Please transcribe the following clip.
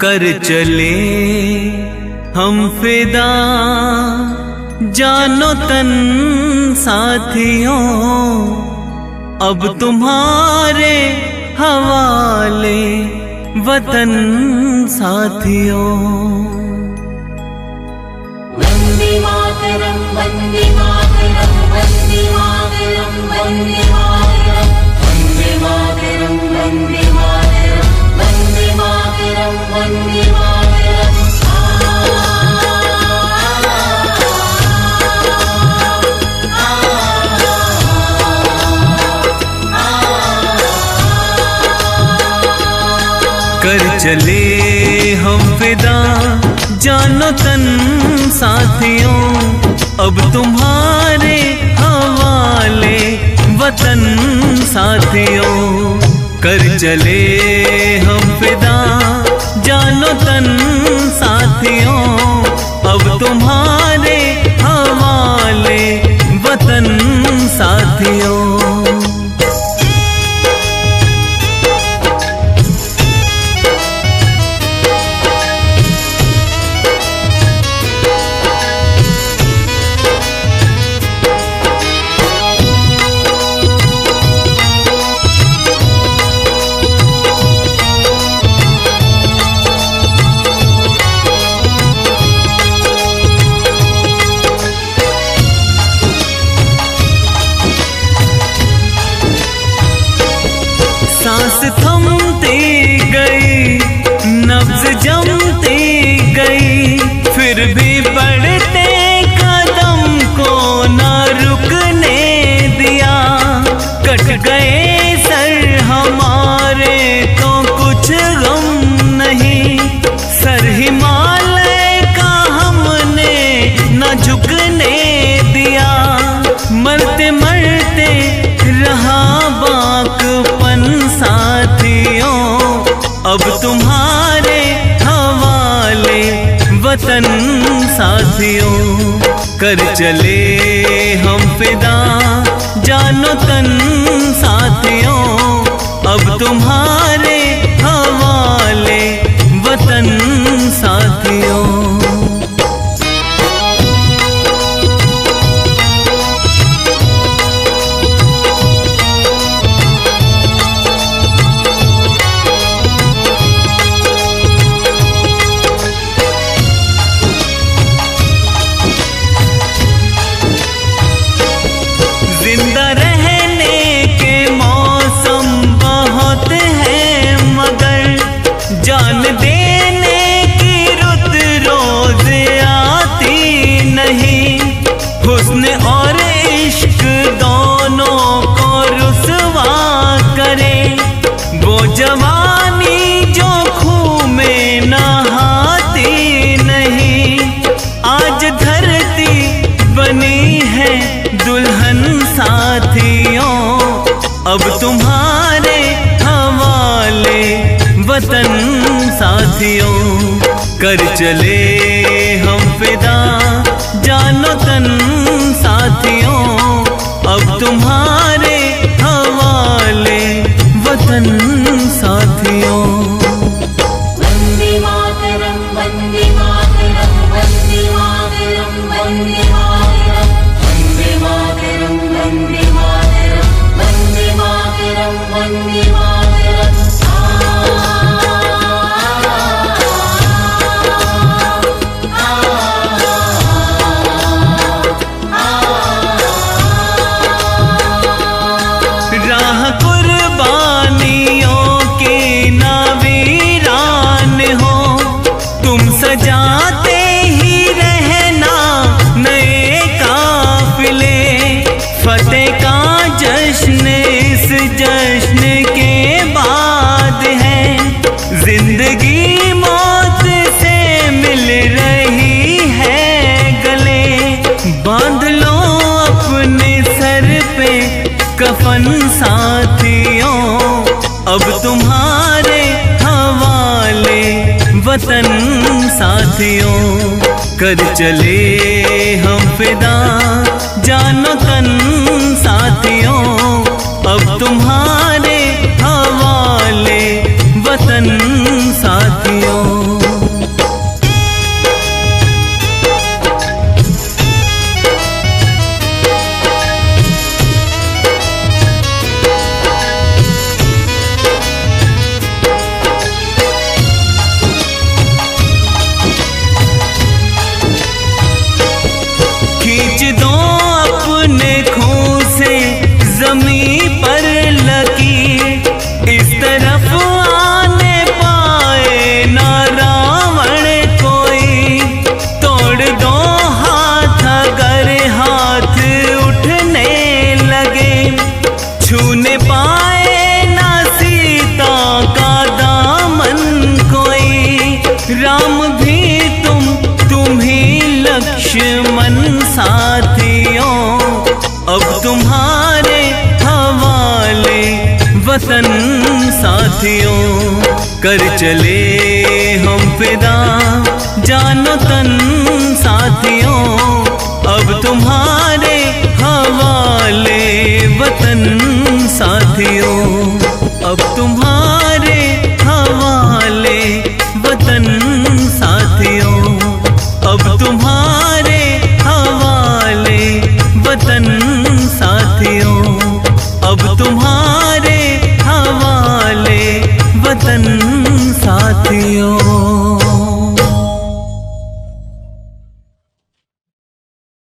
कर चले हम फिदा जानो तन साथियों, अब तुम्हारे हवाले वतन साथियों। वंदे मातरम वंदे मातरम वंदे मातरम वंदे मातरम वंदे मातरम वंदे मातरम वंदे मातरम वंदे मातरम। कर चले हम फिदा जानो तन साथियों, अब तुम्हारे हवाले वतन साथियों। कर चले हम फिदा जानो तन साथियों, अब तुम्हारे हवाले वतन साथियों। सांस थमती गई, नब्ज जमती गई, फिर भी बढ़ते कदम को न रुकने दिया। कट गए सर हमारे तो कुछ गम नहीं, सर हिमालय का हमने न झुकने दिया। मरते मरते रहा बाकपन साथियों, अब तुम्हारे हवाले वतन साथियों। कर चले हम फिदा जानो तन साथियों, अब तुम्हारे हवाले वतन साथियों। जिंदा रहने के मौसम बहुत हैं, मगर जान देने की रुत रोज आती नहीं। हुस्न और इश्क दोनों को रुसवा करे, वो जवानी जो खूह में नहाती नहीं। आज धरती बनी है दुल्हन साथियों, अब तुम्हारे हवाले वतन साथियों। कर चले हम फिदा जानो तन साथियों, अब तुम्हारे हवाले वतन साथियों। वंदे मातरम वंदे मातरम वंदे मातरम वंदे मातरम वंदे मातरम वंदे मातरम वंदे मातरम वंदे मातरम। राह कुर्बानियों की नावीरान हो, तुम सजाते ही रहना नए काफिले। फतेह का जश्न इस जश्न के बाद है, जिंदगी मौत से मिल रही है गले। बांध लो अपने सर पे कफन साथियों, अब तुम्हारे हवाले वतन साथियों। कर चले हम फिदा जानो तन साथियों, अब तुम्हारे हवाले वतन साथियों। कर चले हम फिदा जानो तन साथियों, अब तुम्हारे हवाले वतन साथियों।